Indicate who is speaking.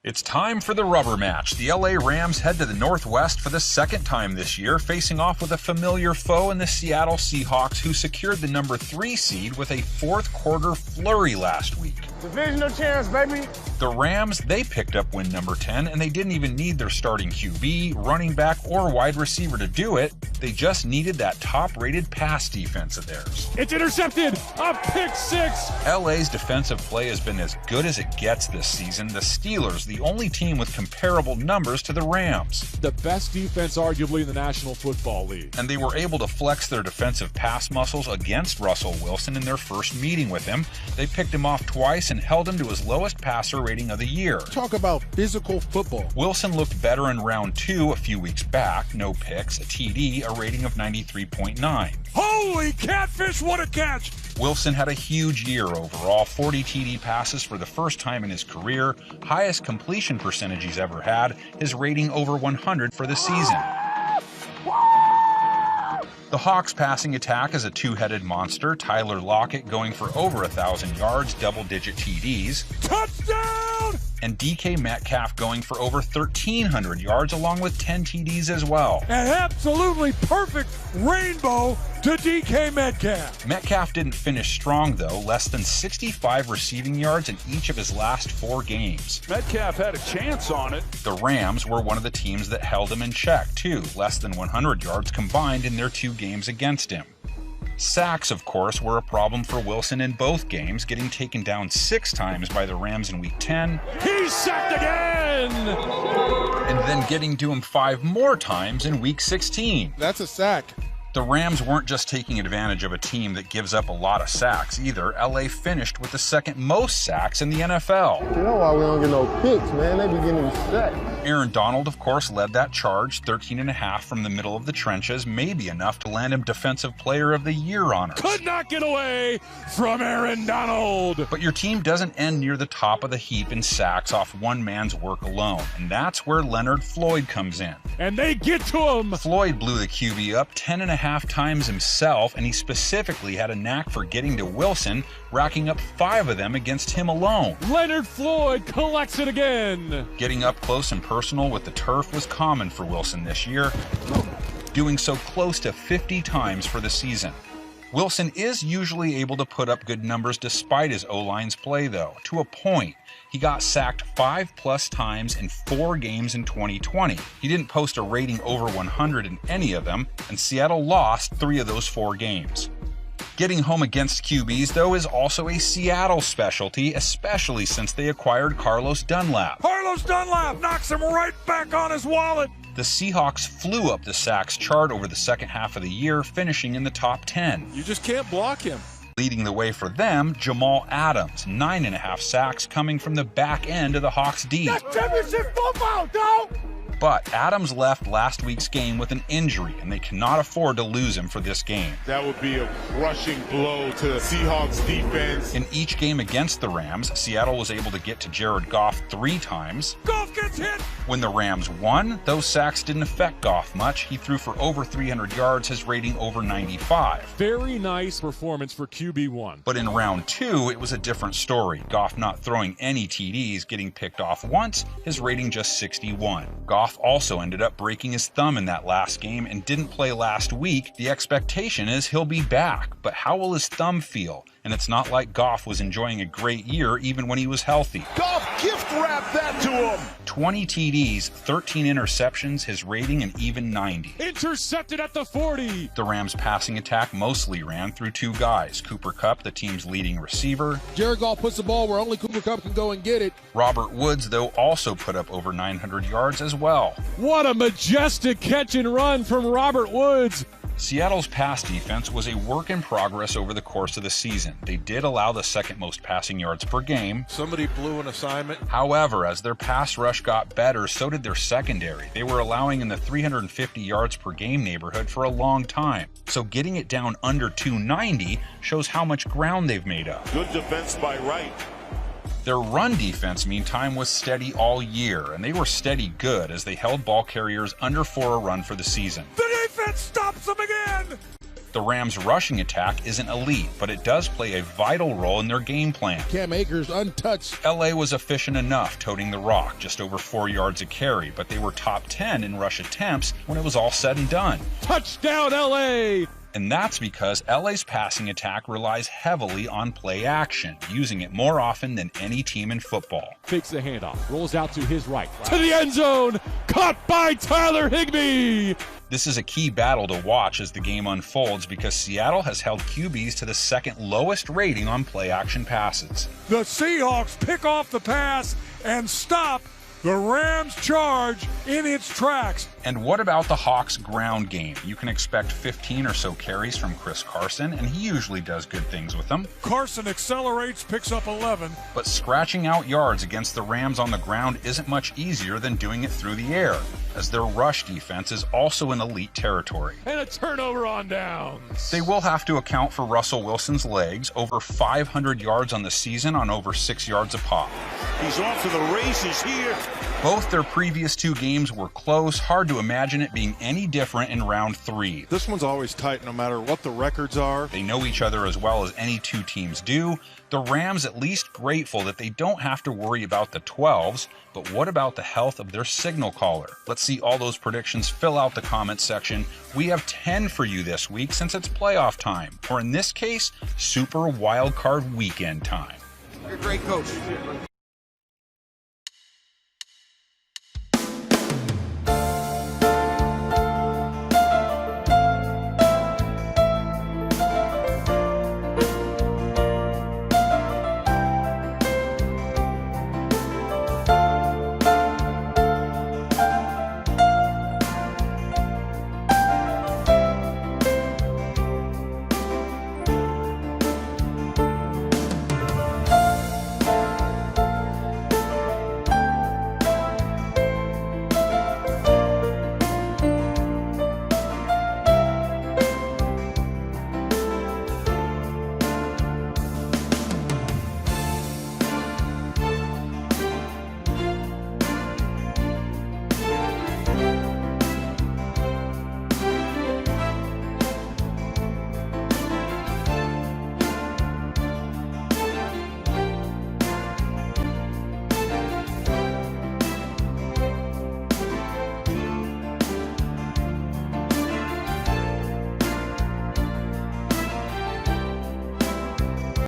Speaker 1: It's time for the rubber match. The LA Rams head to the Northwest for the second time this year, facing off with a familiar foe in the Seattle Seahawks, who secured the number 3 seed with a fourth quarter flurry last week.
Speaker 2: Divisional chance, baby.
Speaker 1: The Rams, they picked up win number 10, and they didn't even need their starting QB, running back, or wide receiver to do it. They just needed that top-rated pass defense of theirs.
Speaker 3: It's intercepted! A pick six!
Speaker 1: LA's defensive play has been as good as it gets this season. The Steelers, the only team with comparable numbers to the Rams.
Speaker 3: The best defense arguably in the National Football League.
Speaker 1: And they were able to flex their defensive pass muscles against Russell Wilson in their first meeting with him. They picked him off twice and held him to his lowest passer rating of the year.
Speaker 4: Talk about physical football.
Speaker 1: Wilson looked better in round 2 a few weeks back. No picks, a TD, a rating of 93.9.
Speaker 3: Holy catfish, what a catch!
Speaker 1: Wilson had a huge year overall, 40 TD passes for the first time in his career, highest completion percentage he's ever had, his rating over 100 for the season. The Hawks' passing attack is a two-headed monster, Tyler Lockett going for over 1,000 yards, double-digit TDs.
Speaker 3: Touchdown!
Speaker 1: And DK Metcalf going for over 1,300 yards along with 10 TDs as well.
Speaker 3: An absolutely perfect rainbow to DK Metcalf.
Speaker 1: Metcalf didn't finish strong though, less than 65 receiving yards in each of his last 4 games.
Speaker 3: Metcalf had a chance on it.
Speaker 1: The Rams were one of the teams that held him in check too, less than 100 yards combined in their 2 games against him. Sacks, of course, were a problem for Wilson in both games, getting taken down 6 times by the Rams in Week 10.
Speaker 3: He's sacked again!
Speaker 1: And then getting to him 5 more times in Week 16.
Speaker 4: That's a sack.
Speaker 1: The Rams weren't just taking advantage of a team that gives up a lot of sacks either. LA finished with the second most sacks in the NFL.
Speaker 2: You know why we don't get no picks, man? They be getting sacked.
Speaker 1: Aaron Donald, of course, led that charge, 13.5 from the middle of the trenches, maybe enough to land him Defensive Player of the Year honors.
Speaker 3: Could not get away from Aaron Donald.
Speaker 1: But your team doesn't end near the top of the heap in sacks off one man's work alone, and that's where Leonard Floyd comes in.
Speaker 3: And they get to him.
Speaker 1: Floyd blew the QB up 10.5 times himself, and he specifically had a knack for getting to Wilson, racking up 5 of them against him alone.
Speaker 3: Leonard Floyd collects it again.
Speaker 1: Getting up close and personal with the turf was common for Wilson this year, doing so close to 50 times for the season. Wilson is usually able to put up good numbers despite his O-line's play though, to a point. He got sacked 5+ times in 4 games in 2020. He didn't post a rating over 100 in any of them, and Seattle lost 3 of those 4 games. Getting home against QBs, though, is also a Seattle specialty, especially since they acquired Carlos Dunlap.
Speaker 3: Carlos Dunlap knocks him right back on his wallet.
Speaker 1: The Seahawks flew up the sacks chart over the second half of the year, finishing in the top 10.
Speaker 3: You just can't block him.
Speaker 1: Leading the way for them, Jamal Adams, 9.5 sacks coming from the back end of the Hawks' D.
Speaker 3: That's championship football, dog!
Speaker 1: But Adams left last week's game with an injury, and they cannot afford to lose him for this game.
Speaker 5: That would be a crushing blow to the Seahawks defense.
Speaker 1: In each game against the Rams, Seattle was able to get to Jared Goff 3 times.
Speaker 3: Goff gets hit!
Speaker 1: When the Rams won, those sacks didn't affect Goff much. He threw for over 300 yards, his rating over 95.
Speaker 3: Very nice performance for QB1.
Speaker 1: But in round 2, it was a different story. Goff not throwing any TDs, getting picked off once, his rating just 61. Goff also ended up breaking his thumb in that last game and didn't play last week. The expectation is he'll be back, but how will his thumb feel? And it's not like Goff was enjoying a great year even when he was healthy.
Speaker 5: Goff gift wrapped that to him.
Speaker 1: 20 TDs, 13 interceptions, his rating an even 90.
Speaker 3: Intercepted at the 40.
Speaker 1: The Rams' passing attack mostly ran through 2 guys. Cooper Kupp, the team's leading receiver.
Speaker 4: Jared Goff puts the ball where only Cooper Kupp can go and get it.
Speaker 1: Robert Woods, though, also put up over 900 yards as well.
Speaker 3: What a majestic catch and run from Robert Woods.
Speaker 1: Seattle's pass defense was a work in progress over the course of the season. They did allow the second most passing yards per game.
Speaker 4: Somebody blew an assignment.
Speaker 1: However, as their pass rush got better, so did their secondary. They were allowing in the 350 yards per game neighborhood for a long time. So getting it down under 290 shows how much ground they've made up.
Speaker 5: Good defense by Wright.
Speaker 1: Their run defense, meantime, was steady all year, and they were steady good as they held ball carriers under 4 a run for the season.
Speaker 3: The defense stops them again!
Speaker 1: The Rams' rushing attack isn't elite, but it does play a vital role in their game plan.
Speaker 4: Cam Akers untouched.
Speaker 1: LA was efficient enough toting the rock, just over 4 yards a carry, but they were top 10 in rush attempts when it was all said and done.
Speaker 3: Touchdown, LA!
Speaker 1: And that's because LA's passing attack relies heavily on play action, using it more often than any team in football.
Speaker 3: Fakes the handoff, rolls out to his right. To the end zone, caught by Tyler Higbee!
Speaker 1: This is a key battle to watch as the game unfolds because Seattle has held QBs to the second lowest rating on play action passes.
Speaker 3: The Seahawks pick off the pass and stop the Rams' charge in its tracks.
Speaker 1: And what about the Hawks' ground game? You can expect 15 or so carries from Chris Carson, and he usually does good things with them.
Speaker 3: Carson accelerates, picks up 11.
Speaker 1: But scratching out yards against the Rams on the ground isn't much easier than doing it through the air, as their rush defense is also in elite territory.
Speaker 3: And a turnover on downs.
Speaker 1: They will have to account for Russell Wilson's legs, over 500 yards on the season on over 6 yards a pop.
Speaker 5: He's off to the races here.
Speaker 1: Both their previous two games were close. Hard to imagine it being any different in round 3.
Speaker 6: This one's always tight no matter what the records are.
Speaker 1: They know each other as well as any two teams do. The Rams at least grateful that they don't have to worry about the 12s, but what about the health of their signal caller? Let's see all those predictions fill out the comments section. We have 10 for you this week since it's playoff time, or in this case, Super Wildcard Weekend time.
Speaker 4: You're a great coach.